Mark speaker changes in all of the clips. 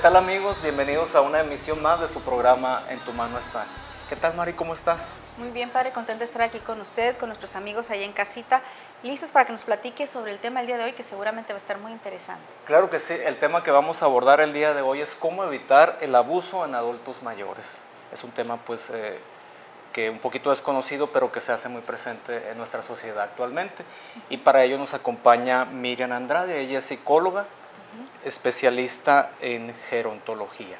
Speaker 1: tal amigos? Bienvenidos a una emisión más de su programa En tu mano está. ¿Qué tal Mari? ¿Cómo estás?
Speaker 2: Muy bien, padre, contenta de estar aquí con ustedes, con nuestros amigos allá en casita, listos para que nos platique sobre el tema del día de hoy, que seguramente va a estar muy interesante.
Speaker 1: Claro que sí, el tema que vamos a abordar el día de hoy es cómo evitar el abuso en adultos mayores. Es un tema pues que un poquito desconocido, pero que se hace muy presente en nuestra sociedad actualmente. Y para ello nos acompaña Miriam Andrade, ella es psicóloga, especialista en gerontología.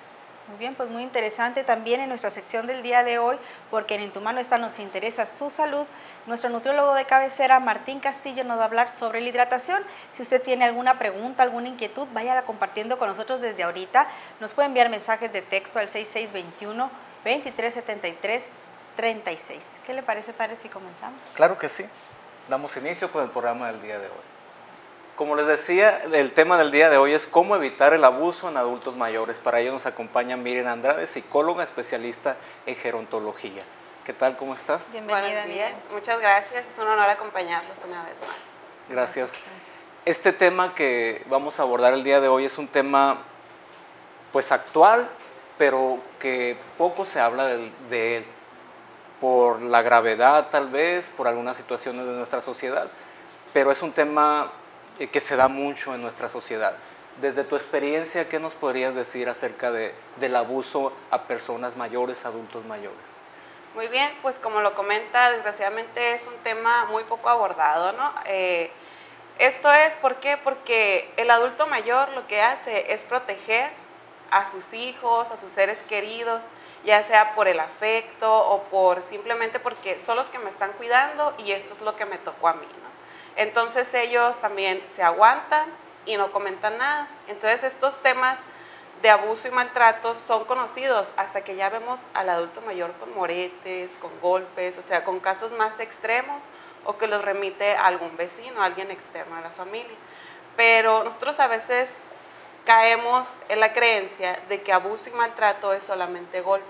Speaker 2: Muy bien, pues muy interesante también en nuestra sección del día de hoy, porque en tu mano está, nos interesa su salud. Nuestro nutriólogo de cabecera, Martín Castillo, nos va a hablar sobre la hidratación. Si usted tiene alguna pregunta, alguna inquietud, váyala compartiendo con nosotros desde ahorita. Nos puede enviar mensajes de texto al 6621-2373-36. ¿Qué le parece, padre, si comenzamos?
Speaker 1: Claro que sí. Damos inicio con el programa del día de hoy. Como les decía, el tema del día de hoy es cómo evitar el abuso en adultos mayores. Para ello nos acompaña Miriam Andrade, psicóloga especialista en gerontología. ¿Qué tal? ¿Cómo estás?
Speaker 2: Bienvenida.
Speaker 3: Buenos días, muchas gracias. Es un honor acompañarlos una vez más.
Speaker 1: Gracias. Este tema que vamos a abordar el día de hoy es un tema pues actual, pero que poco se habla de él, por la gravedad tal vez, por algunas situaciones de nuestra sociedad, pero es un tema que se da mucho en nuestra sociedad. Desde tu experiencia, ¿qué nos podrías decir acerca del abuso a personas mayores, adultos mayores?
Speaker 3: Muy bien, pues como lo comenta, desgraciadamente es un tema muy poco abordado, ¿no? Esto es, ¿por qué? Porque el adulto mayor lo que hace es proteger a sus hijos, a sus seres queridos, ya sea por el afecto o por simplemente porque son los que me están cuidando y esto es lo que me tocó a mí, ¿no? Entonces ellos también se aguantan y no comentan nada. Entonces estos temas de abuso y maltrato son conocidos hasta que ya vemos al adulto mayor con moretes, con golpes, o sea, con casos más extremos o que los remite a algún vecino, a alguien externo a la familia. Pero nosotros a veces caemos en la creencia de que abuso y maltrato es solamente golpes,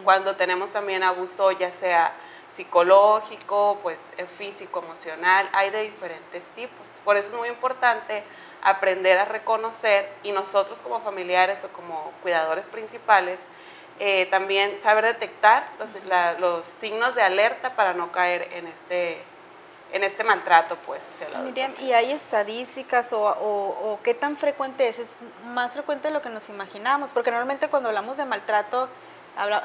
Speaker 3: cuando tenemos también abuso ya sea psicológico, pues físico, emocional, hay de diferentes tipos. Por eso es muy importante aprender a reconocer y nosotros como familiares o como cuidadores principales también saber detectar los signos de alerta para no caer en este maltrato pues hacia el adulto.
Speaker 2: Miriam, ¿y hay estadísticas o qué tan frecuente es? ¿Es más frecuente de lo que nos imaginamos? Porque normalmente cuando hablamos de maltrato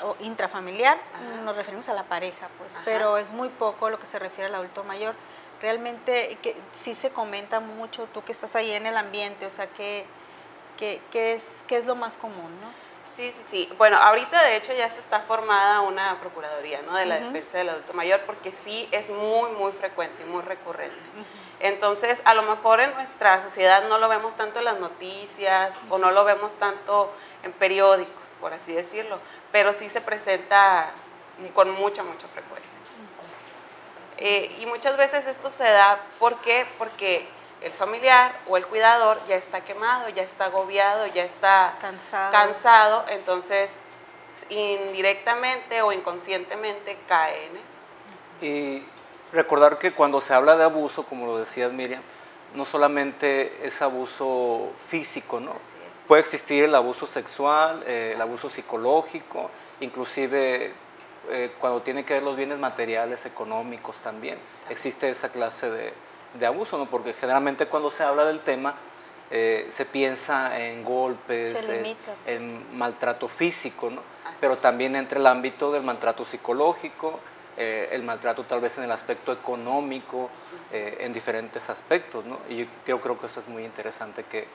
Speaker 2: o intrafamiliar, nos referimos a la pareja, pues, pero es muy poco lo que se refiere al adulto mayor. Realmente sí se comenta mucho, tú que estás ahí en el ambiente, o sea, ¿qué es lo más común, no?
Speaker 3: Sí. Bueno, ahorita de hecho ya está formada una procuraduría, ¿no?, de la defensa del adulto mayor, porque sí es muy, muy frecuente y muy recurrente. Entonces, a lo mejor en nuestra sociedad no lo vemos tanto en las noticias o no lo vemos tanto en periódicos, por así decirlo, pero sí se presenta con mucha frecuencia. Y muchas veces esto se da, ¿por qué? Porque el familiar o el cuidador ya está quemado, ya está agobiado, ya está cansado, entonces indirectamente o inconscientemente cae en eso.
Speaker 1: Y recordar que cuando se habla de abuso, como lo decías Miriam, no solamente es abuso físico, ¿no?
Speaker 3: Así es.
Speaker 1: Puede existir el abuso sexual, el abuso psicológico, inclusive cuando tiene que ver los bienes materiales, económicos también. Existe esa clase de abuso, ¿no? Porque generalmente cuando se habla del tema se piensa en golpes, en maltrato físico, ¿no? Pero también entra el ámbito del maltrato psicológico, el maltrato tal vez en el aspecto económico, en diferentes aspectos, ¿no? Y yo creo que eso es muy interesante que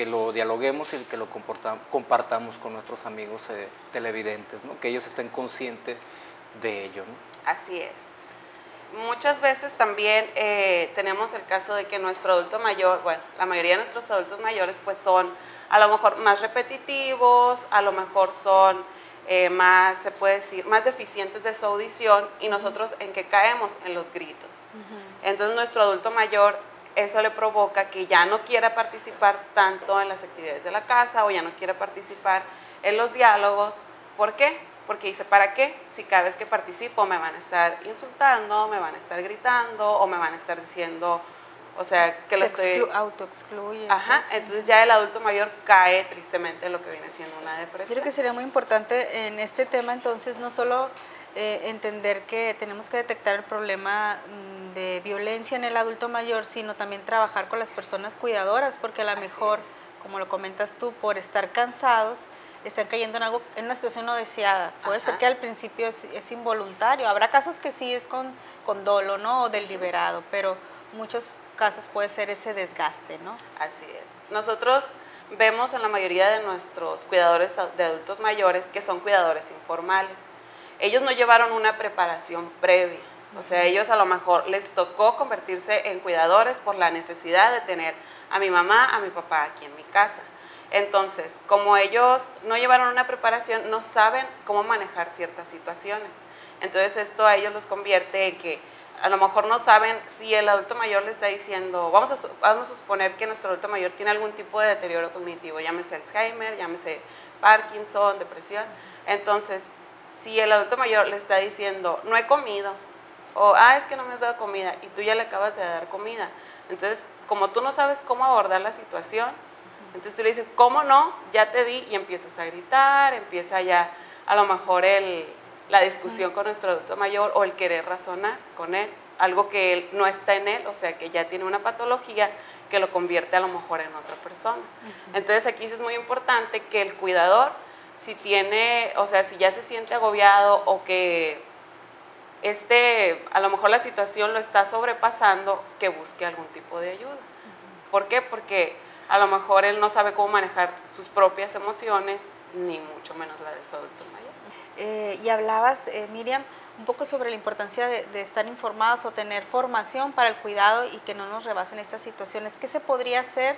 Speaker 1: lo dialoguemos y que lo compartamos con nuestros amigos televidentes, ¿no? Que ellos estén conscientes de ello, ¿no?
Speaker 3: Así es. Muchas veces también tenemos el caso de que nuestro adulto mayor, bueno, la mayoría de nuestros adultos mayores pues son a lo mejor más repetitivos, a lo mejor son más, se puede decir, más deficientes de su audición y nosotros en qué caemos, en los gritos. Entonces nuestro adulto mayor, eso le provoca que ya no quiera participar tanto en las actividades de la casa o ya no quiera participar en los diálogos. ¿Por qué? Porque dice, ¿para qué? Si cada vez que participo me van a estar insultando, me van a estar gritando o me van a estar diciendo o sea, que lo estoy...
Speaker 2: autoexcluye.
Speaker 3: Ajá,
Speaker 2: pues.
Speaker 3: entonces ya el adulto mayor cae tristemente en lo que viene siendo una depresión.
Speaker 2: Creo que sería muy importante en este tema entonces no solo entender que tenemos que detectar el problema de violencia en el adulto mayor, sino también trabajar con las personas cuidadoras, porque a lo mejor, como lo comentas tú, por estar cansados, están cayendo en algo, en una situación no deseada. Puede ser que al principio es involuntario, habrá casos que sí es con dolo, ¿no? O deliberado, pero muchos casos puede ser ese desgaste, ¿no?
Speaker 3: Así es. Nosotros vemos en la mayoría de nuestros cuidadores de adultos mayores que son cuidadores informales. Ellos no llevaron una preparación previa, o sea, ellos a lo mejor les tocó convertirse en cuidadores por la necesidad de tener a mi mamá, a mi papá aquí en mi casa. Entonces, como ellos no llevaron una preparación, no saben cómo manejar ciertas situaciones. Entonces, esto a ellos los convierte en que a lo mejor no saben si el adulto mayor le está diciendo, vamos a suponer que nuestro adulto mayor tiene algún tipo de deterioro cognitivo, llámese Alzheimer, llámese Parkinson, depresión. Entonces, si el adulto mayor le está diciendo, no he comido, o es que no me has dado comida, y tú ya le acabas de dar comida. Entonces, como tú no sabes cómo abordar la situación, entonces tú le dices, ¿cómo no? Ya te di, y empiezas a gritar, empieza ya a lo mejor la discusión con nuestro adulto mayor o el querer razonar con él, algo que él no está en él, o sea que ya tiene una patología que lo convierte a lo mejor en otra persona. Entonces aquí sí es muy importante que el cuidador, si tiene, o sea, si ya se siente agobiado o que a lo mejor la situación lo está sobrepasando, que busque algún tipo de ayuda. ¿Por qué? Porque a lo mejor él no sabe cómo manejar sus propias emociones, ni mucho menos la de su adulto mayor.
Speaker 2: Y hablabas, Miriam, un poco sobre la importancia de estar informados o tener formación para el cuidado y que no nos rebasen estas situaciones. ¿Qué se podría hacer,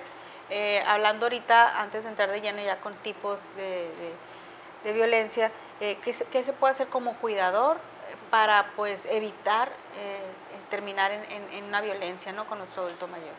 Speaker 2: hablando ahorita, antes de entrar de lleno ya con tipos de violencia, qué se puede hacer como cuidador para pues evitar terminar en una violencia, ¿no?, con nuestro adulto mayor?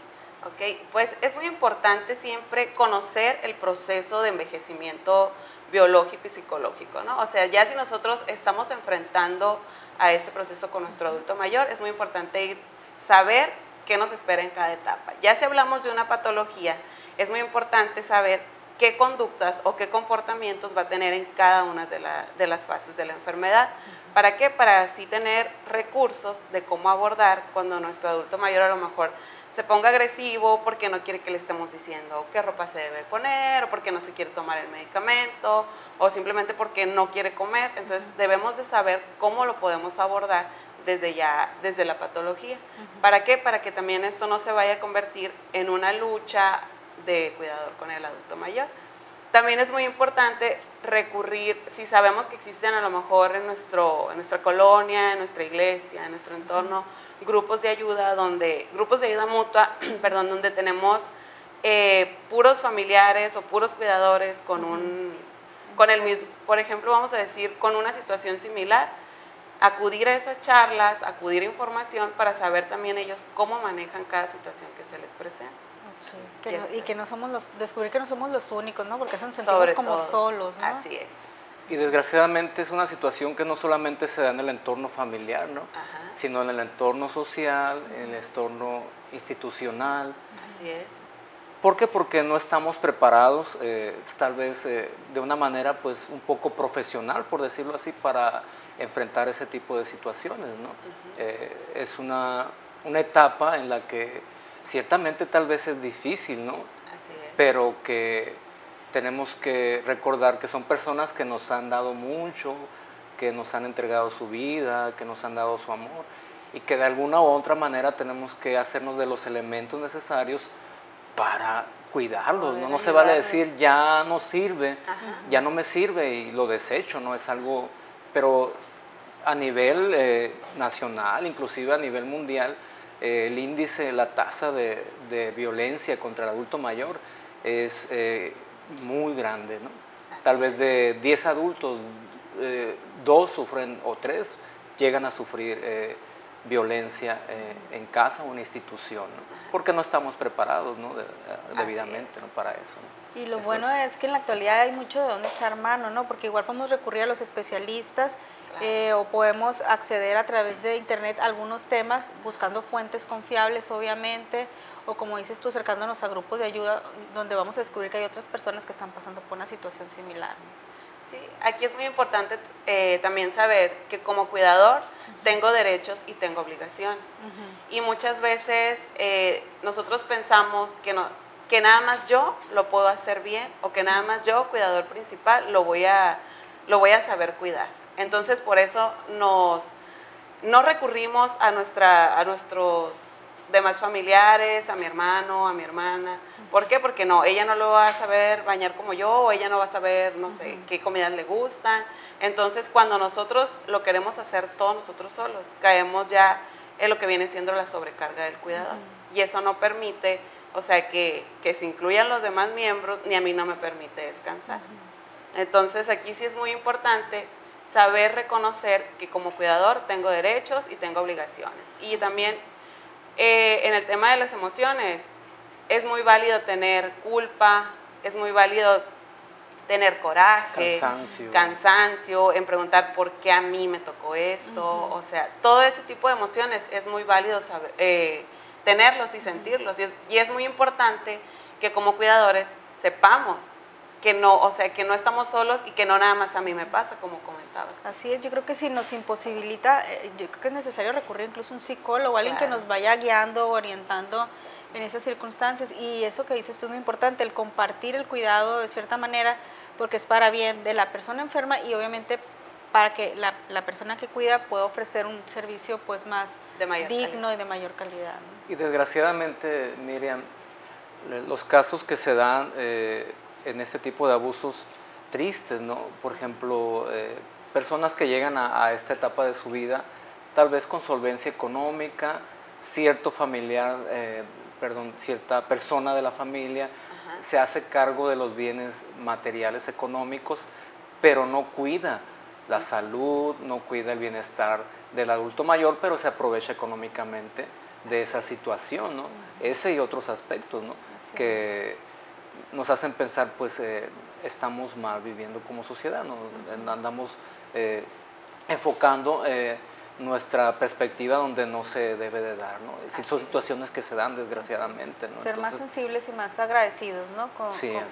Speaker 3: Ok, pues es muy importante siempre conocer el proceso de envejecimiento biológico y psicológico, ¿no? O sea, ya si nosotros estamos enfrentando a este proceso con nuestro adulto mayor, es muy importante saber qué nos espera en cada etapa. Ya si hablamos de una patología, es muy importante saber qué conductas o qué comportamientos va a tener en cada una de las fases de la enfermedad. ¿Para qué? Para así tener recursos de cómo abordar cuando nuestro adulto mayor a lo mejor se ponga agresivo porque no quiere que le estemos diciendo qué ropa se debe poner, o porque no se quiere tomar el medicamento, o simplemente porque no quiere comer. Entonces debemos de saber cómo lo podemos abordar desde la patología. ¿Para qué? Para que también esto no se vaya a convertir en una lucha de cuidador con el adulto mayor. También es muy importante recurrir, si sabemos que existen a lo mejor en nuestra colonia, en nuestra iglesia, en nuestro entorno, grupos de ayuda mutua, perdón, donde tenemos puros familiares o puros cuidadores con el mismo, por ejemplo, vamos a decir, con una situación similar, acudir a esas charlas, acudir a información para saber también ellos cómo manejan cada situación que se les presenta.
Speaker 2: Sí, que no somos descubrir que no somos los únicos, ¿no? Porque eso nos sentimos como solos, ¿no?
Speaker 3: Así es.
Speaker 1: Y desgraciadamente es una situación que no solamente se da en el entorno familiar, ¿no?
Speaker 3: Ajá.
Speaker 1: Sino en el entorno social, en el entorno institucional.
Speaker 3: Así es.
Speaker 1: ¿Por qué? Porque no estamos preparados, tal vez de una manera pues un poco profesional, por decirlo así, para enfrentar ese tipo de situaciones, ¿no? Es una etapa en la que ciertamente tal vez es difícil, ¿no?
Speaker 3: Así es.
Speaker 1: Pero que tenemos que recordar que son personas que nos han dado mucho, que nos han entregado su vida, que nos han dado su amor, y que de alguna u otra manera tenemos que hacernos de los elementos necesarios para cuidarlos, ¿no? No se vale decir, ya no sirve, ya no me sirve y lo desecho, ¿no? Es algo, pero a nivel nacional, inclusive a nivel mundial, el índice, la tasa de violencia contra el adulto mayor es muy grande, ¿no? Tal vez de 10 adultos, 2 sufren o 3 llegan a sufrir violencia en casa o en institución, ¿no? Porque no estamos preparados, ¿no? Debidamente, ¿no? Para eso, ¿no?
Speaker 2: Y lo
Speaker 1: Eso
Speaker 2: bueno es que en la actualidad hay mucho de dónde echar mano, ¿no? Porque igual podemos recurrir a los especialistas, o podemos acceder a través de internet a algunos temas buscando fuentes confiables, obviamente, o como dices tú, acercándonos a grupos de ayuda donde vamos a descubrir que hay otras personas que están pasando por una situación similar, ¿no?
Speaker 3: Sí, aquí es muy importante también saber que como cuidador tengo derechos y tengo obligaciones. Y muchas veces nosotros pensamos que nada más yo lo puedo hacer bien, o que nada más yo, cuidador principal, lo voy a saber cuidar. Entonces, por eso no recurrimos a nuestros demás familiares, a mi hermano, a mi hermana. ¿Por qué? Porque ella no lo va a saber bañar como yo, o ella no va a saber, no sé, qué comidas le gustan. Entonces, cuando nosotros lo queremos hacer todos nosotros solos, caemos ya en lo que viene siendo la sobrecarga del cuidador. Y eso no permite, o sea, que se incluyan los demás miembros, ni a mí no me permite descansar. Entonces, aquí sí es muy importante saber reconocer que como cuidador tengo derechos y tengo obligaciones. Y también en el tema de las emociones, es muy válido tener culpa, es muy válido tener coraje, cansancio, en preguntar por qué a mí me tocó esto, o sea, todo ese tipo de emociones es muy válido tenerlos y sentirlos, y es muy importante que como cuidadores sepamos que no, o sea, que no estamos solos y que no nada más a mí me pasa, como comentabas.
Speaker 2: Así es, yo creo que si nos imposibilita, yo creo que es necesario recurrir incluso a un psicólogo, alguien que nos vaya guiando, orientando en esas circunstancias. Y eso que dices tú es muy importante, el compartir el cuidado de cierta manera, porque es para bien de la persona enferma y obviamente para que la persona que cuida pueda ofrecer un servicio pues más digno y de mayor calidad, ¿no?
Speaker 1: Y desgraciadamente, Miriam, los casos que se dan en este tipo de abusos tristes, ¿no? Por ejemplo, personas que llegan a esta etapa de su vida, tal vez con solvencia económica, cierto familiar, cierta persona de la familia se hace cargo de los bienes materiales económicos, pero no cuida la salud, no cuida el bienestar del adulto mayor, pero se aprovecha económicamente de esa situación, ¿no? Ese y otros aspectos, ¿no? Que nos hacen pensar, pues, estamos mal viviendo como sociedad, ¿no? Andamos enfocando nuestra perspectiva donde no se debe de dar, ¿no? Son situaciones que se dan desgraciadamente, ¿no?
Speaker 2: Ser más sensibles y más agradecidos, ¿no?
Speaker 1: Así es.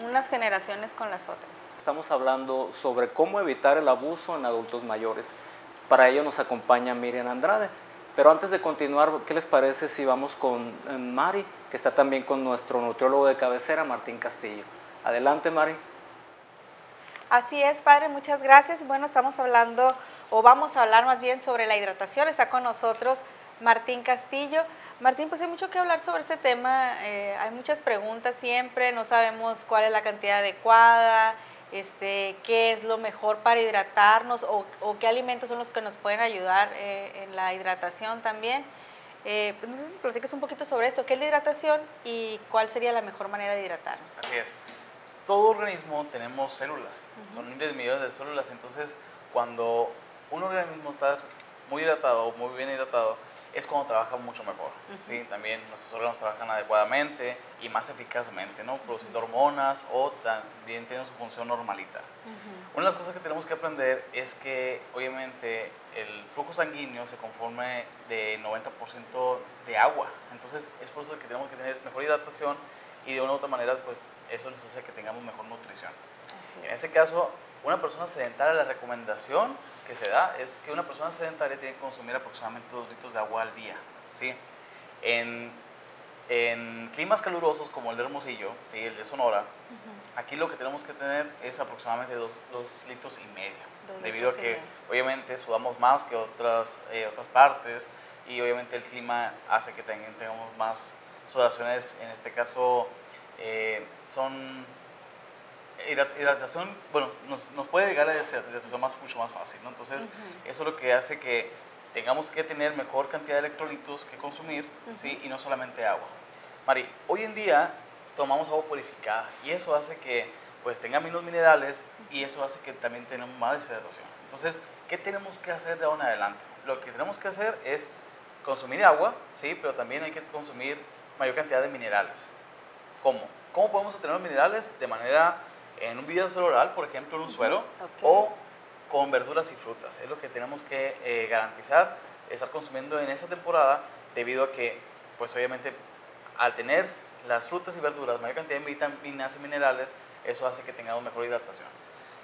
Speaker 2: Unas generaciones con las otras.
Speaker 1: Estamos hablando sobre cómo evitar el abuso en adultos mayores. Para ello nos acompaña Miriam Andrade. Pero antes de continuar, ¿qué les parece si vamos con Mari, que está también con nuestro nutriólogo de cabecera, Martín Castillo? Adelante, Mari.
Speaker 2: Así es, padre, muchas gracias. Bueno, estamos hablando, o vamos a hablar más bien sobre la hidratación. Está con nosotros Martín Castillo. Martín, pues hay mucho que hablar sobre este tema. Hay muchas preguntas siempre, no sabemos cuál es la cantidad adecuada, qué es lo mejor para hidratarnos o qué alimentos son los que nos pueden ayudar en la hidratación también. Pues no sé, platiques un poquito sobre esto, qué es la hidratación y cuál sería la mejor manera de hidratarnos.
Speaker 4: Así es. Todo organismo tenemos células, son miles de millones de células, entonces cuando un organismo está muy hidratado, muy bien hidratado, es cuando trabaja mucho mejor, ¿sí? También nuestros órganos trabajan adecuadamente y más eficazmente, ¿no? Produciendo hormonas o también tienen su función normalita. Una de las cosas que tenemos que aprender es que obviamente el flujo sanguíneo se conforme de 90% de agua, entonces es por eso que tenemos que tener mejor hidratación y de una u otra manera pues eso nos hace que tengamos mejor nutrición. En este caso, una persona sedentaria, la recomendación que se da es que una persona sedentaria tiene que consumir aproximadamente 2 litros de agua al día, ¿sí? En climas calurosos como el de Hermosillo, ¿sí? El de Sonora, aquí lo que tenemos que tener es aproximadamente 2 litros y medio, debido a que obviamente sudamos más que otras partes y obviamente el clima hace que tengamos más sudoraciones, en este caso son hidratación, bueno, nos puede llegar a hidratación mucho más fácil, ¿no? Entonces, eso es lo que hace que tengamos que tener mejor cantidad de electrolitos que consumir, ¿sí? Y no solamente agua. Mari, hoy en día tomamos agua purificada y eso hace que pues tenga menos minerales y eso hace que también tengamos más deshidratación. Entonces, ¿qué tenemos que hacer de ahora en adelante? lo que tenemos que hacer es consumir agua, sí, pero también hay que consumir mayor cantidad de minerales. ¿Cómo? ¿Cómo podemos obtener los minerales? De manera, en un video oral, por ejemplo, en un suero, o con verduras y frutas. Es lo que tenemos que garantizar, estar consumiendo en esa temporada, debido a que, pues obviamente, al tener las frutas y verduras, mayor cantidad de vitaminas y minerales, eso hace que tengamos mejor hidratación.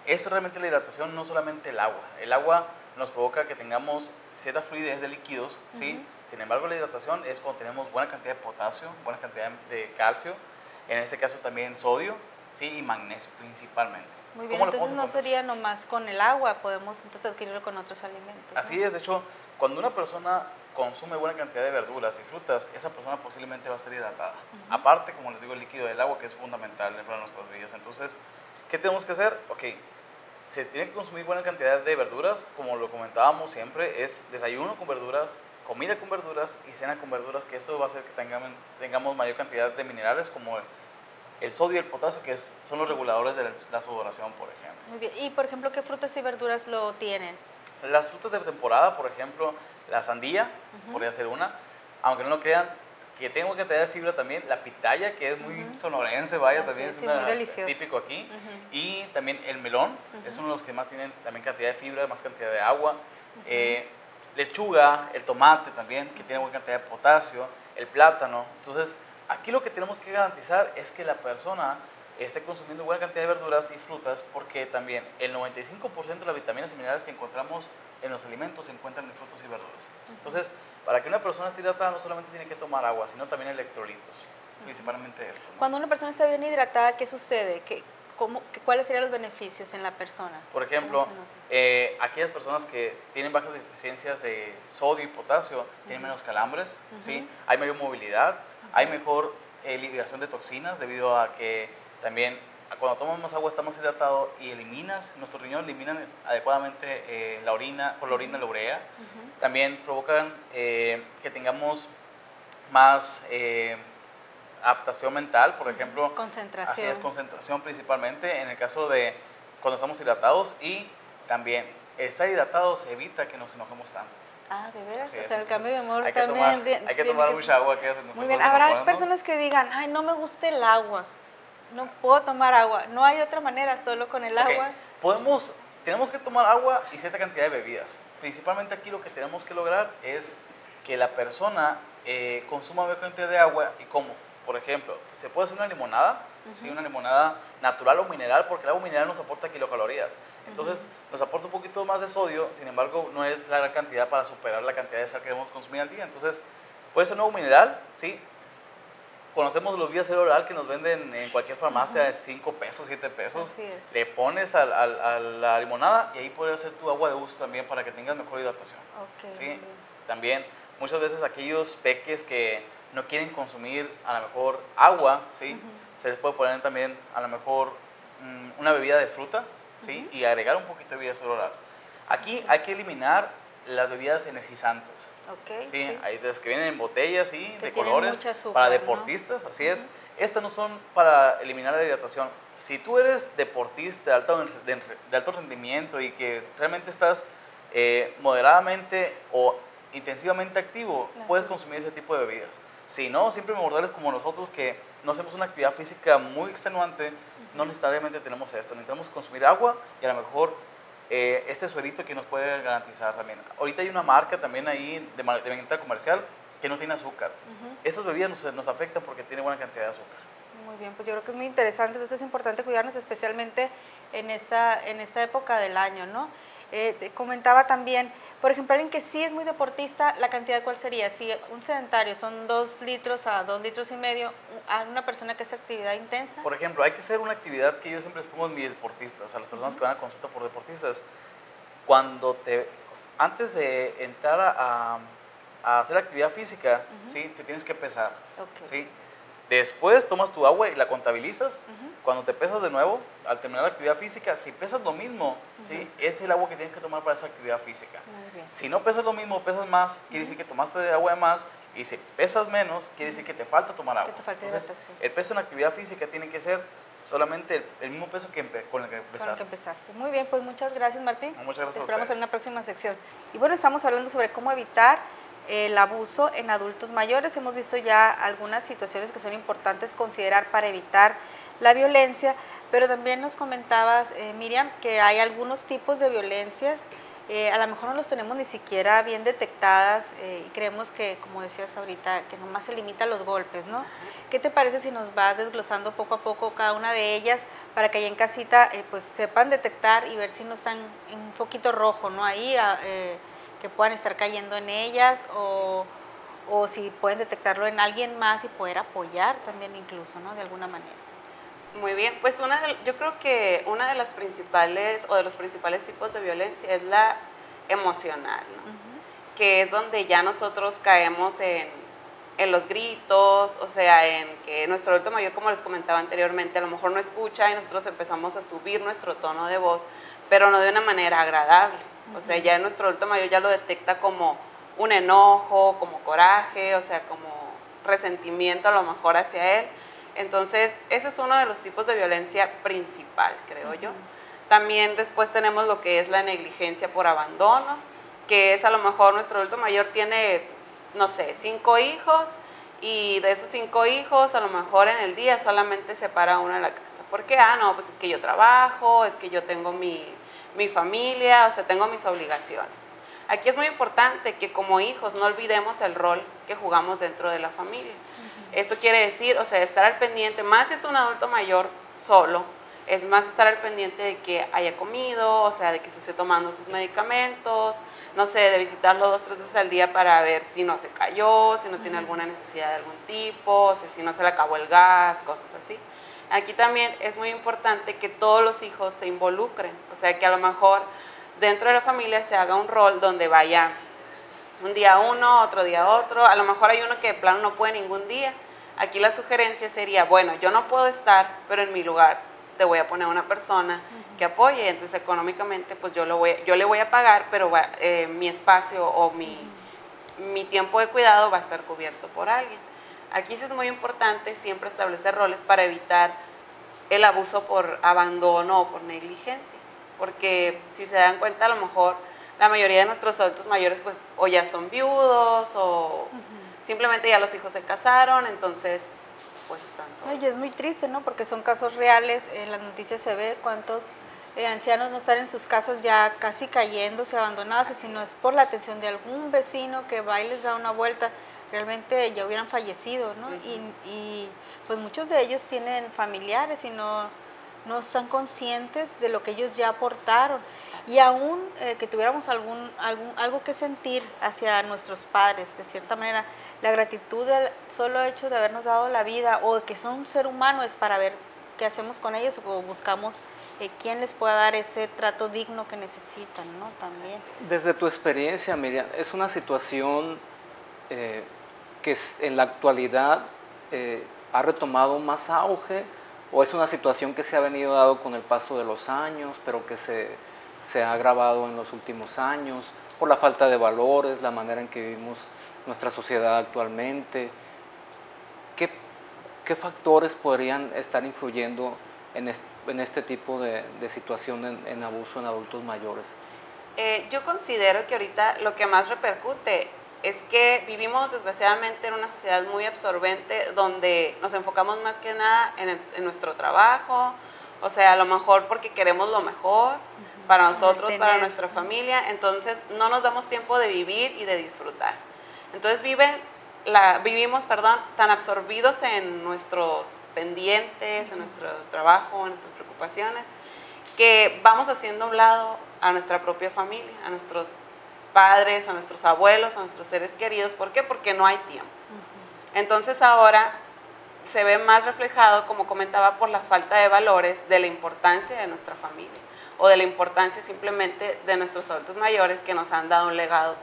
Speaker 4: Eso realmente la hidratación, no solamente el agua. El agua nos provoca que tengamos cierta fluidez de líquidos, ¿sí? Sin embargo, la hidratación es cuando tenemos buena cantidad de potasio, buena cantidad de calcio, en este caso también sodio, ¿sí? Y magnesio principalmente.
Speaker 2: Muy bien, entonces no sería nomás con el agua, podemos entonces adquirirlo con otros alimentos, ¿no?
Speaker 4: Así es, de hecho, cuando una persona consume buena cantidad de verduras y frutas, esa persona posiblemente va a estar hidratada. Aparte, como les digo, el líquido del agua, que es fundamental para nuestras vidas. Entonces, ¿qué tenemos que hacer? Ok, se tiene que consumir buena cantidad de verduras, como lo comentábamos siempre, es desayuno con verduras, comida con verduras y cena con verduras, que eso va a hacer que tengamos mayor cantidad de minerales como el sodio y el potasio, que son los reguladores de la sudoración, por ejemplo.
Speaker 2: Muy bien, y por ejemplo, ¿qué frutas y verduras lo tienen?
Speaker 4: Las frutas de temporada, por ejemplo, la sandía, podría ser una, aunque no lo crean, que tengo que tener fibra también, la pitaya, que es muy sonorense, vaya, también es una típico aquí, y también el melón, es uno de los que más tienen también cantidad de fibra, más cantidad de agua, lechuga, el tomate también, que tiene buena cantidad de potasio, el plátano. Entonces, aquí lo que tenemos que garantizar es que la persona esté consumiendo buena cantidad de verduras y frutas, porque también el 95% de las vitaminas y minerales que encontramos en los alimentos se encuentran en frutas y verduras. Entonces, para que una persona esté hidratada no solamente tiene que tomar agua, sino también electrolitos, principalmente esto, ¿no?
Speaker 2: Cuando una persona está bien hidratada, ¿qué sucede? ¿Cuáles serían los beneficios en la persona?
Speaker 4: Por ejemplo, aquellas personas que tienen bajas deficiencias de sodio y potasio tienen menos calambres, ¿sí? Hay mayor movilidad, hay mejor liberación de toxinas, debido a que también cuando tomamos más agua estamos hidratados y nuestros riñones eliminan adecuadamente la orina la urea. También provocan que tengamos más adaptación mental, por ejemplo.
Speaker 2: Concentración.
Speaker 4: Así es, concentración principalmente en el caso de cuando estamos hidratados, y también estar hidratados evita que nos enojemos tanto.
Speaker 2: Ah, ¿de veras?
Speaker 4: Así
Speaker 2: O
Speaker 4: es,
Speaker 2: sea, el cambio de humor
Speaker 4: hay que
Speaker 2: también...
Speaker 4: hay que tomar mucha agua.
Speaker 2: Muy bien, habrá personas que digan, ay, no me gusta el agua, no puedo tomar agua. No hay otra manera, solo con el agua.
Speaker 4: Tenemos que tomar agua y cierta cantidad de bebidas. Principalmente aquí lo que tenemos que lograr es que la persona consuma mayor cantidad de agua. ¿Y cómo? Por ejemplo, se puede hacer una limonada, ¿sí? Una limonada natural o mineral, porque el agua mineral nos aporta kilocalorías. Entonces, nos aporta un poquito más de sodio, sin embargo, no es la gran cantidad para superar la cantidad de sal que debemos consumir al día. Entonces, puede ser un agua mineral, ¿sí? Conocemos los vías oral que nos venden en cualquier farmacia de 5 pesos, 7 pesos.
Speaker 2: Así es.
Speaker 4: Le pones a la limonada y ahí puedes hacer tu agua de uso también para que tengas mejor hidratación. ¿Sí? También, muchas veces aquellos peques que no quieren consumir a lo mejor agua, ¿sí? Se les puede poner también a lo mejor una bebida de fruta, ¿sí? Y agregar un poquito de bebida oral. Aquí hay que eliminar las bebidas energizantes. ¿Sí? Hay de las que vienen en botellas, ¿sí? De colores, azúcar, para deportistas, ¿no? Así es. Estas no son para eliminar la hidratación. Si tú eres deportista de alto rendimiento y que realmente estás moderadamente o intensivamente activo, puedes consumir ese tipo de bebidas. Si no, siempre mortales como nosotros que no hacemos una actividad física muy extenuante, no necesariamente tenemos esto. Necesitamos consumir agua y a lo mejor este suerito que nos puede garantizar también. Ahorita hay una marca también ahí de venta comercial que no tiene azúcar. Estas bebidas nos afectan porque tiene buena cantidad de azúcar.
Speaker 2: Muy bien, pues yo creo que es muy interesante. Entonces es importante cuidarnos, especialmente en esta época del año, ¿no? Te comentaba también, por ejemplo, alguien que sí es muy deportista, ¿la cantidad cuál sería? Si un sedentario son 2 litros a 2 litros y medio, a una persona que hace actividad intensa.
Speaker 4: Por ejemplo, hay que hacer una actividad que yo siempre les pongo a mis deportistas, a las personas que van a consulta por deportistas. Antes de entrar a hacer actividad física, ¿sí? Te tienes que pesar, ¿sí? Después tomas tu agua y la contabilizas. Cuando te pesas de nuevo, al terminar la actividad física, si pesas lo mismo, ¿sí? Es el agua que tienes que tomar para esa actividad física. Si no pesas lo mismo, pesas más, quiere decir que tomaste de agua de más. Y si pesas menos, quiere decir que te falta tomar agua. Entonces, el peso en actividad física tiene que ser solamente el mismo peso con el que
Speaker 2: Con lo
Speaker 4: empezaste.
Speaker 2: que empezaste. Muy bien, pues muchas gracias, Martín.
Speaker 4: Muchas gracias
Speaker 2: Te
Speaker 4: a
Speaker 2: esperamos
Speaker 4: ustedes.
Speaker 2: en una próxima sección. Y bueno, estamos hablando sobre cómo evitar el abuso en adultos mayores. Hemos visto ya algunas situaciones que son importantes considerar para evitar la violencia, pero también nos comentabas, Miriam, que hay algunos tipos de violencias, a lo mejor no los tenemos ni siquiera bien detectadas y creemos que, como decías ahorita, que nomás se limita a los golpes, ¿no? ¿Qué te parece si nos vas desglosando poco a poco cada una de ellas para que allá en casita pues sepan detectar y ver si no están en un foquito rojo, ¿no? Ahí que puedan estar cayendo en ellas o si pueden detectarlo en alguien más y poder apoyar también incluso, ¿no? De alguna manera.
Speaker 3: Muy bien, pues yo creo que una de las principales o de los principales tipos de violencia es la emocional, ¿no? Que es donde ya nosotros caemos en los gritos, o sea, en que nuestro adulto mayor, como les comentaba anteriormente, a lo mejor no escucha y nosotros empezamos a subir nuestro tono de voz, pero no de una manera agradable. O sea, ya nuestro adulto mayor ya lo detecta como un enojo, como coraje, o sea, como resentimiento a lo mejor hacia él. Entonces, ese es uno de los tipos de violencia principal, creo yo. También después tenemos lo que es la negligencia por abandono, que es a lo mejor nuestro adulto mayor tiene, no sé, 5 hijos y de esos 5 hijos a lo mejor en el día solamente se para uno en la casa. ¿Por qué? No, pues es que yo trabajo, es que yo tengo mi familia, o sea, tengo mis obligaciones. Aquí es muy importante que como hijos no olvidemos el rol que jugamos dentro de la familia. Esto quiere decir, o sea, estar al pendiente, más si es un adulto mayor solo, es más estar al pendiente de que haya comido, o sea, de que se esté tomando sus medicamentos, no sé, de visitarlo 2 o 3 veces al día para ver si no se cayó, si no tiene alguna necesidad de algún tipo, o sea, si no se le acabó el gas, cosas así. Aquí también es muy importante que todos los hijos se involucren, o sea, que a lo mejor dentro de la familia se haga un rol donde vaya un día uno, otro día otro, a lo mejor hay uno que de plano no puede ningún día. Aquí la sugerencia sería, bueno, yo no puedo estar, pero en mi lugar te voy a poner una persona que apoye, entonces económicamente pues yo le voy a pagar, pero mi espacio o mi tiempo de cuidado va a estar cubierto por alguien. Aquí sí es muy importante siempre establecer roles para evitar el abuso por abandono o por negligencia, porque si se dan cuenta a lo mejor la mayoría de nuestros adultos mayores pues o ya son viudos o simplemente ya los hijos se casaron, entonces pues están solos.
Speaker 2: No, y es muy triste, ¿no? Porque son casos reales, en las noticias se ve cuántos ancianos no están en sus casas ya casi cayéndose, abandonados, y si no es por la atención de algún vecino que va y les da una vuelta, realmente ya hubieran fallecido, ¿no? Y pues muchos de ellos tienen familiares y no están conscientes de lo que ellos ya aportaron. Y aún que tuviéramos algo que sentir hacia nuestros padres, de cierta manera, la gratitud del solo hecho de habernos dado la vida o de que son un ser humano es para ver qué hacemos con ellos o buscamos quién les pueda dar ese trato digno que necesitan, ¿no? También.
Speaker 1: Desde tu experiencia, Miriam, ¿es una situación que en la actualidad ha retomado más auge o es una situación que se ha venido dado con el paso de los años, pero que se ha agravado en los últimos años por la falta de valores, la manera en que vivimos nuestra sociedad actualmente? ¿Qué factores podrían estar influyendo en este tipo de situación en abuso en adultos mayores?
Speaker 3: Yo considero que ahorita lo que más repercute es que vivimos desgraciadamente en una sociedad muy absorbente donde nos enfocamos más que nada en nuestro trabajo, o sea, a lo mejor porque queremos lo mejor para nosotros, para nuestra familia, entonces no nos damos tiempo de vivir y de disfrutar. Entonces vivimos tan absorbidos en nuestros pendientes, en nuestro trabajo, en nuestras preocupaciones, que vamos haciendo a un lado a nuestra propia familia, a nuestros padres, a nuestros abuelos, a nuestros seres queridos. ¿Por qué? Porque no hay tiempo. Entonces ahora se ve más reflejado, como comentaba, por la falta de valores de la importancia de nuestra familia o de la importancia simplemente de nuestros adultos mayores que nos han dado un legado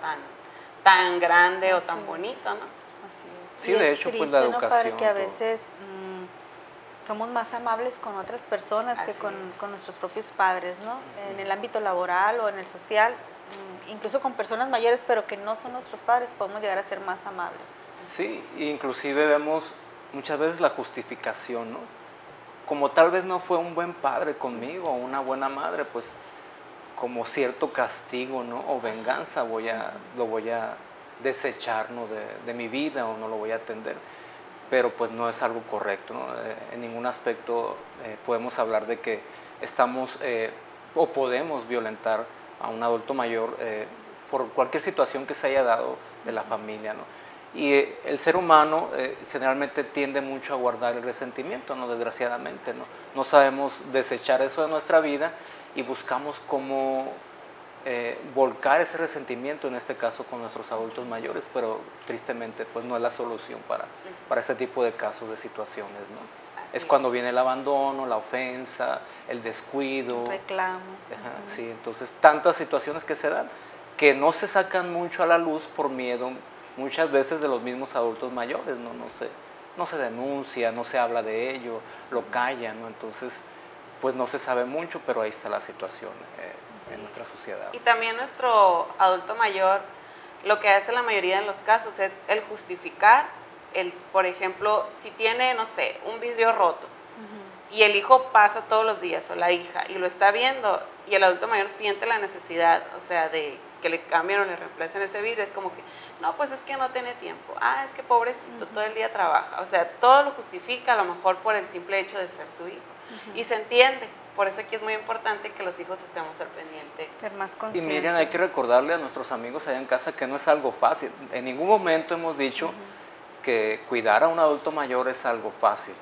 Speaker 3: tan grande o tan bonito, ¿no?
Speaker 2: Así es.
Speaker 1: Sí, de hecho, pues la educación.
Speaker 2: ¿No, padre? Que a veces somos más amables con otras personas que con nuestros propios padres, ¿no? En el ámbito laboral o en el social, incluso con personas mayores, pero que no son nuestros padres, podemos llegar a ser más amables.
Speaker 1: Sí, inclusive vemos muchas veces la justificación, ¿no? como tal vez no fue un buen padre conmigo, o una buena madre, pues como cierto castigo, ¿no? O venganza, lo voy a desechar, ¿no? de mi vida, o no lo voy a atender. Pero pues no es algo correcto, ¿no? En ningún aspecto podemos hablar de que estamos o podemos violentar a un adulto mayor por cualquier situación que se haya dado de la familia, ¿no? Y el ser humano generalmente tiende mucho a guardar el resentimiento, ¿no? Desgraciadamente, ¿no? No sabemos desechar eso de nuestra vida y buscamos cómo volcar ese resentimiento, en este caso con nuestros adultos mayores, pero tristemente pues no es la solución para este tipo de casos, de situaciones, ¿no? Es cuando viene el abandono, la ofensa, el descuido.
Speaker 2: El reclamo.
Speaker 1: Ajá, sí, entonces tantas situaciones que se dan, que no se sacan mucho a la luz por miedo, muchas veces de los mismos adultos mayores, ¿no? No se denuncia, no se habla de ello, lo callan, ¿no? Entonces, pues no se sabe mucho, pero ahí está la situación en nuestra sociedad.
Speaker 3: Y también nuestro adulto mayor, lo que hace la mayoría de los casos es el justificar, por ejemplo, si tiene, no sé, un vidrio roto, y el hijo pasa todos los días, o la hija, y lo está viendo, y el adulto mayor siente la necesidad, o sea, de que le cambien o le reemplacen ese vidrio, es como que, no, pues es que no tiene tiempo, es que pobrecito, todo el día trabaja, o sea, todo lo justifica a lo mejor por el simple hecho de ser su hijo, y se entiende. Por eso aquí es muy importante que los hijos estemos al pendiente.
Speaker 2: Ser más
Speaker 1: Y
Speaker 2: conscientes.
Speaker 1: miren, hay que recordarle a nuestros amigos allá en casa que no es algo fácil. En ningún momento hemos dicho que cuidar a un adulto mayor es algo fácil.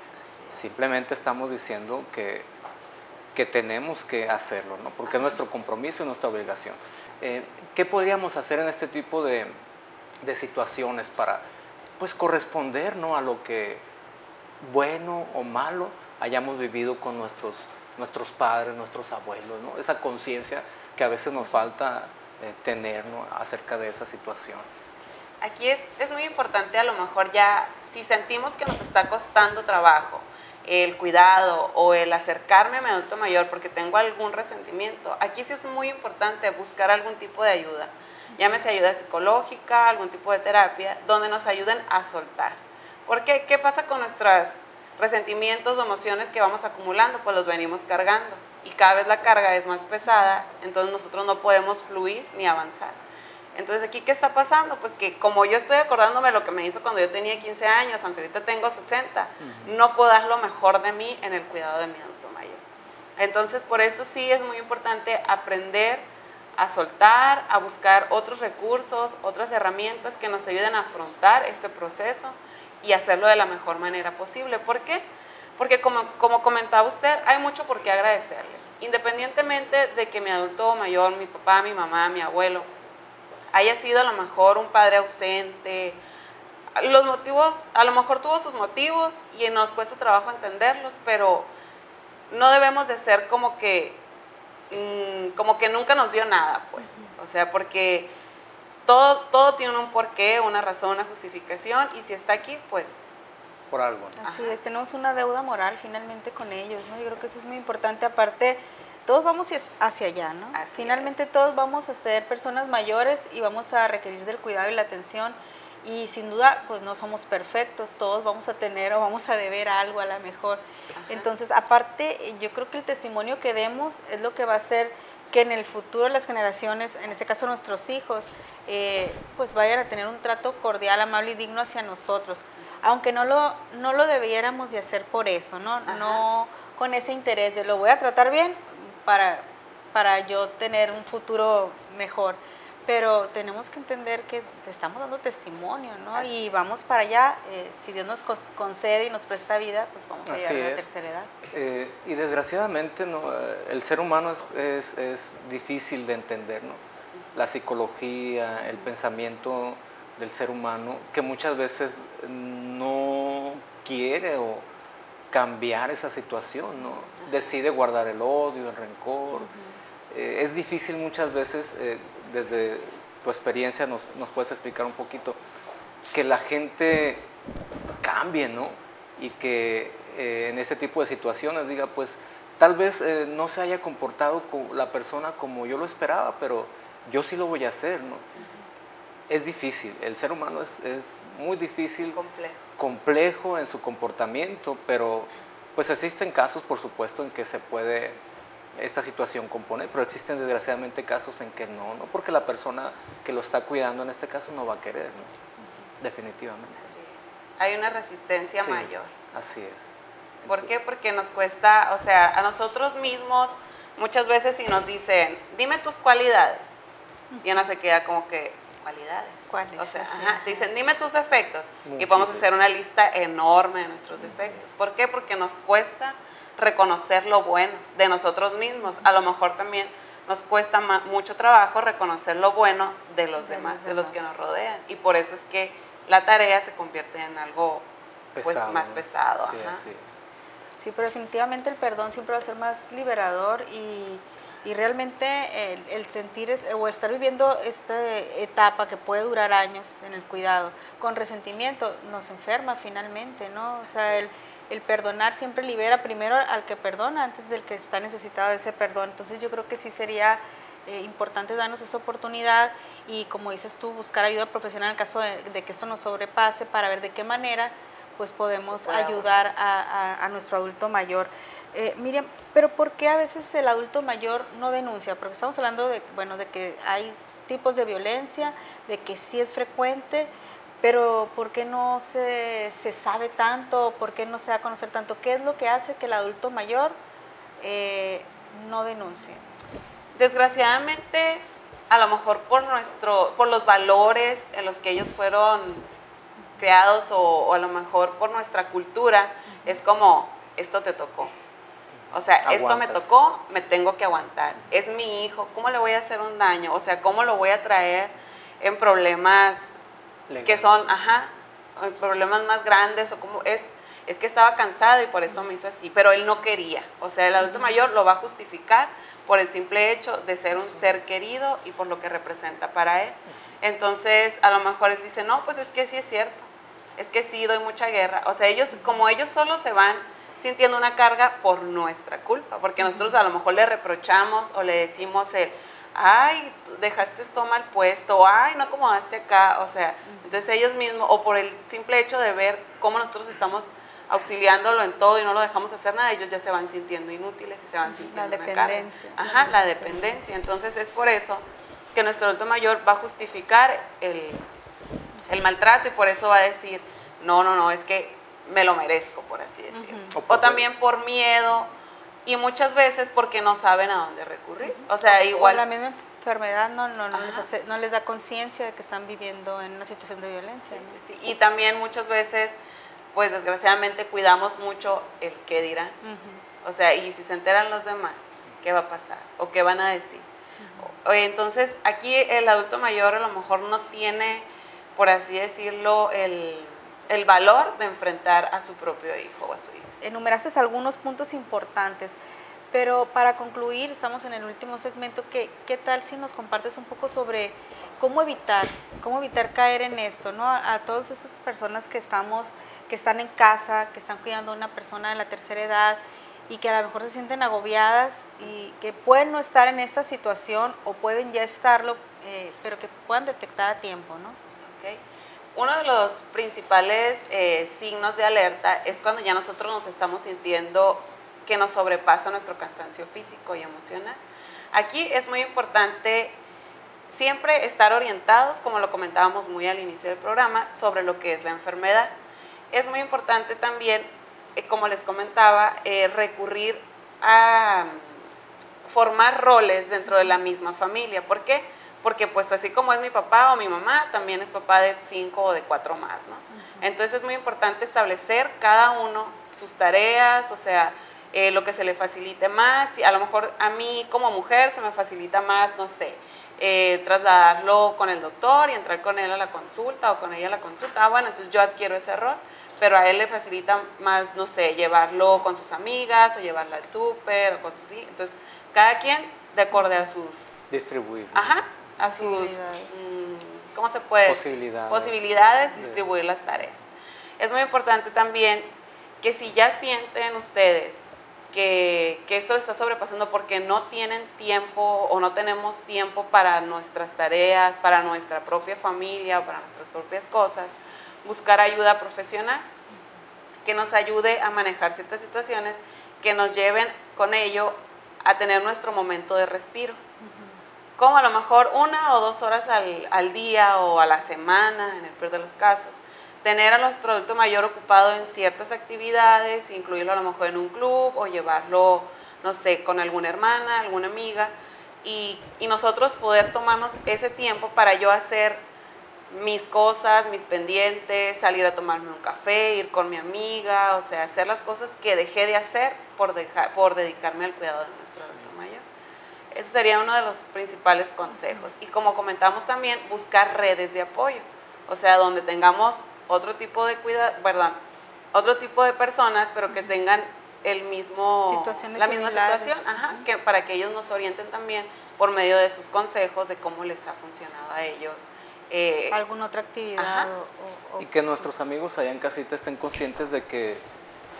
Speaker 1: Simplemente estamos diciendo que tenemos que hacerlo, ¿no? Porque es nuestro compromiso y nuestra obligación. ¿Qué podríamos hacer en este tipo de situaciones para pues corresponder, ¿no? a lo que bueno o malo hayamos vivido con nuestros padres, nuestros abuelos, ¿no? Esa conciencia que a veces nos falta tener, ¿no? acerca de esa situación.
Speaker 3: Aquí es muy importante, a lo mejor ya, si sentimos que nos está costando trabajo el cuidado o el acercarme a mi adulto mayor porque tengo algún resentimiento, aquí sí es muy importante buscar algún tipo de ayuda, llámese ayuda psicológica, algún tipo de terapia, donde nos ayuden a soltar. Porque, ¿qué pasa con nuestros resentimientos o emociones que vamos acumulando? Pues los venimos cargando y cada vez la carga es más pesada, entonces nosotros no podemos fluir ni avanzar. Entonces, ¿aquí qué está pasando? Pues que como yo estoy acordándome de lo que me hizo cuando yo tenía 15 años, aunque ahorita tengo 60, no puedo dar lo mejor de mí en el cuidado de mi adulto mayor. Entonces, por eso sí es muy importante aprender a soltar, a buscar otros recursos, otras herramientas que nos ayuden a afrontar este proceso y hacerlo de la mejor manera posible. ¿Por qué? Porque como comentaba usted, hay mucho por qué agradecerle. Independientemente de que mi adulto mayor, mi papá, mi mamá, mi abuelo, haya sido a lo mejor un padre ausente, los motivos, a lo mejor tuvo sus motivos y nos cuesta trabajo entenderlos, pero no debemos de ser como que nunca nos dio nada, pues. O sea, porque todo tiene un porqué, una razón, una justificación, y si está aquí, pues
Speaker 1: por algo, ¿no?
Speaker 2: Así es, tenemos una deuda moral finalmente con ellos, ¿no? Yo creo que eso es muy importante. Aparte, todos vamos hacia allá, ¿no?
Speaker 3: Así
Speaker 2: finalmente todos vamos a ser personas mayores y vamos a requerir del cuidado y la atención, y sin duda pues no somos perfectos, todos vamos a tener o vamos a deber algo a la mejor. Entonces, aparte, yo creo que el testimonio que demos es lo que va a hacer que en el futuro las generaciones, en este caso nuestros hijos, pues vayan a tener un trato cordial, amable y digno hacia nosotros, aunque no lo debiéramos de hacer por eso, ¿no? No con ese interés de lo voy a tratar bien para yo tener un futuro mejor, pero tenemos que entender que te estamos dando testimonio, ¿no? Y vamos para allá, si Dios nos concede y nos presta vida, pues vamos a llegar a la tercera edad.
Speaker 1: Y desgraciadamente, ¿no? El ser humano es difícil de entender, ¿no? La psicología, el pensamiento del ser humano, que muchas veces no quiere o cambiar esa situación, ¿no? Decide guardar el odio, el rencor. Es difícil muchas veces, desde tu experiencia nos puedes explicar un poquito, que la gente cambie, ¿no? Y que en este tipo de situaciones diga, pues tal vez no se haya comportado con la persona como yo lo esperaba, pero yo sí lo voy a hacer, ¿no? Es difícil, el ser humano es muy difícil, complejo en su comportamiento, pero Pues existen casos, por supuesto, en que se puede esta situación componer, pero existen desgraciadamente casos en que no, porque la persona que lo está cuidando en este caso no va a querer, ¿no? Definitivamente.
Speaker 3: Así es. Hay una resistencia
Speaker 1: Sí,
Speaker 3: mayor.
Speaker 1: así es.
Speaker 3: ¿Por qué? Porque nos cuesta, o sea, a nosotros mismos muchas veces si nos dicen, dime tus cualidades, y uno se queda como que, ¿cualidades?
Speaker 2: ¿Cuáles?
Speaker 3: O sea,
Speaker 2: Así,
Speaker 3: ajá, te dicen, dime tus defectos, y
Speaker 1: Muchísimo.
Speaker 3: podemos hacer una lista enorme de nuestros defectos. ¿Por qué? Porque nos cuesta reconocer lo bueno de nosotros mismos. A lo mejor también nos cuesta mucho trabajo reconocer lo bueno de los demás, de los que nos rodean, y por eso es que la tarea se convierte en algo pues
Speaker 1: Pesado,
Speaker 3: más
Speaker 1: ¿no?
Speaker 3: pesado.
Speaker 1: Sí,
Speaker 3: ajá.
Speaker 1: así es.
Speaker 2: Sí, pero definitivamente el perdón siempre va a ser más liberador y realmente el sentir o estar viviendo esta etapa que puede durar años en el cuidado con resentimiento nos enferma finalmente, ¿no? O sea, el perdonar siempre libera primero al que perdona antes del que está necesitado de ese perdón. Entonces yo creo que sí sería importante darnos esa oportunidad y, como dices tú, buscar ayuda profesional en caso de que esto nos sobrepase para ver de qué manera pues podemos ayudar a nuestro adulto mayor. Miriam, pero ¿por qué a veces el adulto mayor no denuncia? Porque estamos hablando de, bueno, de que hay tipos de violencia, de que sí es frecuente, pero ¿por qué no se sabe tanto? ¿Por qué no se da a conocer tanto? ¿Qué es lo que hace que el adulto mayor no denuncie?
Speaker 3: Desgraciadamente, a lo mejor por los valores en los que ellos fueron creados o a lo mejor por nuestra cultura, es como, esto te tocó. O sea, esto me tocó, me tengo que aguantar. Es mi hijo, ¿cómo le voy a hacer un daño? O sea, ¿cómo lo voy a traer en problemas que son, en problemas más grandes? O como es que estaba cansado y por eso me hizo así, pero él no quería. O sea, el adulto mayor lo va a justificar por el simple hecho de ser un ser querido y por lo que representa para él. Entonces, a lo mejor él dice, no, pues es que sí es cierto, es que sí doy mucha guerra. O sea, como ellos solo se van sintiendo una carga por nuestra culpa, porque nosotros a lo mejor le reprochamos o le decimos ay, dejaste esto mal puesto, o ay, no acomodaste acá, o sea, entonces ellos mismos, o por el simple hecho de ver cómo nosotros estamos auxiliándolo en todo y no lo dejamos hacer nada, ellos ya se van sintiendo inútiles y se van sintiendo
Speaker 2: la dependencia.
Speaker 3: La dependencia. Entonces es por eso que nuestro adulto mayor va a justificar el maltrato y por eso va a decir, no, es que me lo merezco, por así decirlo. O también por miedo y muchas veces porque no saben a dónde recurrir. O sea, igual...
Speaker 2: O la misma enfermedad no les da conciencia de que están viviendo en una situación de violencia.
Speaker 3: Sí, sí, sí. Y también muchas veces, pues desgraciadamente cuidamos mucho el qué dirán. O sea, y si se enteran los demás, ¿qué va a pasar? ¿O qué van a decir? Entonces, aquí el adulto mayor a lo mejor no tiene, por así decirlo, el valor de enfrentar a su propio hijo o a su hija.
Speaker 2: Enumeraste algunos puntos importantes, pero para concluir, estamos en el último segmento, ¿qué tal si nos compartes un poco sobre cómo evitar caer en esto, ¿no? A todas estas personas que están en casa, que están cuidando a una persona de la tercera edad y que a lo mejor se sienten agobiadas y que pueden no estar en esta situación o pueden ya estarlo, pero que puedan detectar a tiempo, ¿no?
Speaker 3: Okay. Uno de los principales signos de alerta es cuando ya nosotros nos estamos sintiendo que nos sobrepasa nuestro cansancio físico y emocional. Aquí es muy importante siempre estar orientados, como lo comentábamos muy al inicio del programa, sobre lo que es la enfermedad. Es muy importante también, como les comentaba, recurrir a formar roles dentro de la misma familia. ¿Por qué? Porque pues así como es mi papá o mi mamá, también es papá de 5 o de 4 más, ¿no? Entonces es muy importante establecer cada uno sus tareas, o sea, lo que se le facilite más. Y a lo mejor a mí como mujer se me facilita más, no sé, trasladarlo con el doctor y entrar con él a la consulta o con ella a la consulta. Bueno, entonces yo adquiero ese rol, pero a él le facilita más, no sé, llevarlo con sus amigas o llevarla al súper o cosas así. Entonces, cada quien de acuerdo a sus...
Speaker 1: Distribuir.
Speaker 3: A sus, ¿cómo se puede? Posibilidades, distribuir las tareas. Es muy importante también que si ya sienten ustedes que esto lo está sobrepasando porque no tienen tiempo o no tenemos tiempo para nuestras tareas, para nuestra propia familia o para nuestras propias cosas, buscar ayuda profesional. que nos ayude a manejar ciertas situaciones que nos lleven con ello a tener nuestro momento de respiro. Como a lo mejor 1 o 2 horas al día o a la semana, en el peor de los casos. Tener a nuestro adulto mayor ocupado en ciertas actividades, incluirlo a lo mejor en un club o llevarlo, no sé, con alguna hermana, alguna amiga, y nosotros poder tomarnos ese tiempo para yo hacer mis cosas, mis pendientes, salir a tomarme un café, ir con mi amiga, o sea, hacer las cosas que dejé de hacer por dedicarme al cuidado de nuestro adulto mayor. Ese sería uno de los principales consejos. Y como comentamos también, buscar redes de apoyo, o sea, donde tengamos otro tipo de otro tipo de personas, pero que tengan la misma situación, que para que ellos nos orienten también por medio de sus consejos de cómo les ha funcionado a ellos.
Speaker 2: ¿Alguna otra actividad?
Speaker 1: Y que nuestros amigos allá en casita estén conscientes de que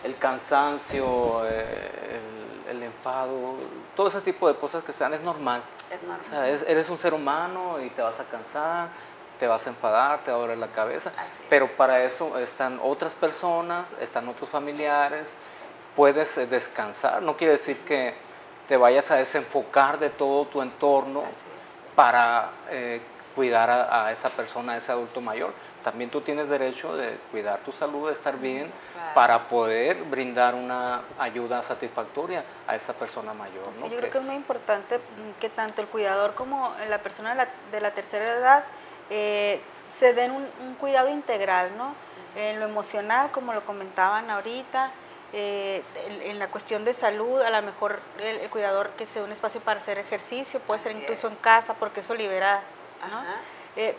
Speaker 1: el cansancio, el enfado, todo ese tipo de cosas que sean es normal.
Speaker 3: Es normal.
Speaker 1: O sea, eres un ser humano y te vas a cansar, te vas a enfadar, te va a doler la cabeza, pero para eso están otras personas, están otros familiares, puedes descansar, no quiere decir que te vayas a desenfocar de todo tu entorno para cuidar a esa persona, a ese adulto mayor. También tú tienes derecho de cuidar tu salud, de estar bien, para poder brindar una ayuda satisfactoria a esa persona mayor, ¿no?
Speaker 2: Sí, yo creo que es muy importante que tanto el cuidador como la persona de la tercera edad se den un cuidado integral, ¿no? En lo emocional, como lo comentaban ahorita, en la cuestión de salud, a lo mejor el cuidador que se dé un espacio para hacer ejercicio, puede ser incluso en casa, porque eso libera, ¿no?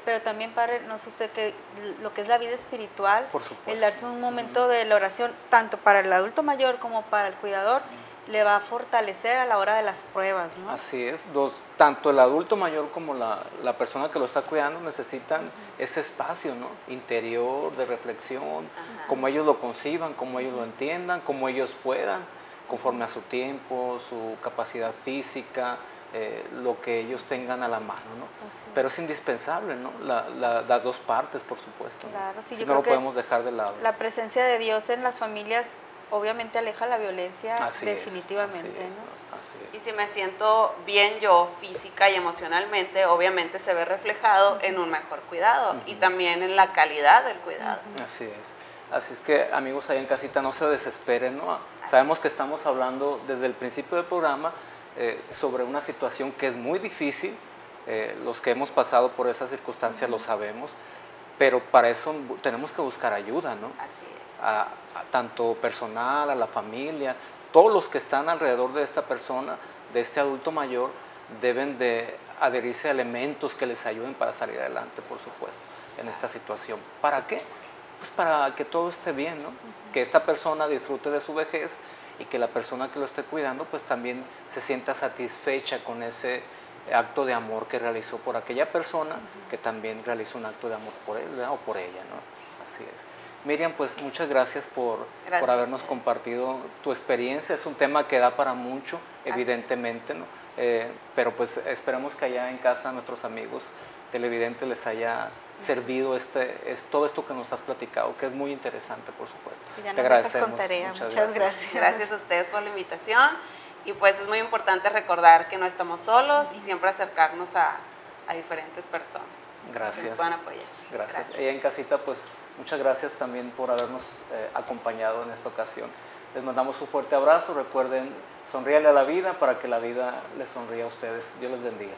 Speaker 2: Pero también, padre, no sé usted, que lo que es la vida espiritual, el darse un momento de la oración, tanto para el adulto mayor como para el cuidador, le va a fortalecer a la hora de las pruebas, ¿no?
Speaker 1: Así es, tanto el adulto mayor como la persona que lo está cuidando necesitan ese espacio, ¿no? Interior, de reflexión, como ellos lo conciban, como ellos lo entiendan, como ellos puedan, conforme a su tiempo, su capacidad física, lo que ellos tengan a la mano, ¿no? Pero es indispensable, ¿no? Las dos partes, por supuesto, ¿no?
Speaker 2: Claro, sí,
Speaker 1: si no lo podemos dejar de lado.
Speaker 2: La presencia de Dios en las familias obviamente aleja la violencia, definitivamente, ¿no?
Speaker 1: Así es.
Speaker 3: Y si me siento bien yo física y emocionalmente, obviamente se ve reflejado en un mejor cuidado y también en la calidad del cuidado.
Speaker 1: Así es. Así es que, amigos ahí en casita, no se desesperen, ¿no? Sabemos que estamos hablando desde el principio del programa sobre una situación que es muy difícil, los que hemos pasado por esa circunstancia lo sabemos, pero para eso tenemos que buscar ayuda, ¿no?
Speaker 3: Así es.
Speaker 1: Tanto personal, a la familia, todos los que están alrededor de esta persona, de este adulto mayor, deben de adherirse a elementos que les ayuden para salir adelante, por supuesto, en esta situación. ¿Para qué? Pues para que todo esté bien, ¿no? Que esta persona disfrute de su vejez y que la persona que lo esté cuidando pues también se sienta satisfecha con ese acto de amor que realizó por aquella persona que también realizó un acto de amor por él, ¿verdad? O por ella, ¿no? Así es. Miriam, pues muchas gracias por habernos compartido tu experiencia. Es un tema que da para mucho, evidentemente, ¿no? Pero pues esperamos que allá en casa a nuestros amigos televidentes les haya servido todo esto que nos has platicado, que es muy interesante, por supuesto.
Speaker 2: Te agradecemos. Muchas gracias.
Speaker 3: Gracias a ustedes por la invitación y pues es muy importante recordar que no estamos solos y siempre acercarnos a diferentes personas.
Speaker 1: Gracias.
Speaker 3: Que nos puedan apoyar.
Speaker 1: Gracias. Ella en casita, pues muchas gracias también por habernos acompañado en esta ocasión. Les mandamos un fuerte abrazo. Recuerden, sonríale a la vida para que la vida les sonríe a ustedes. Dios les bendiga.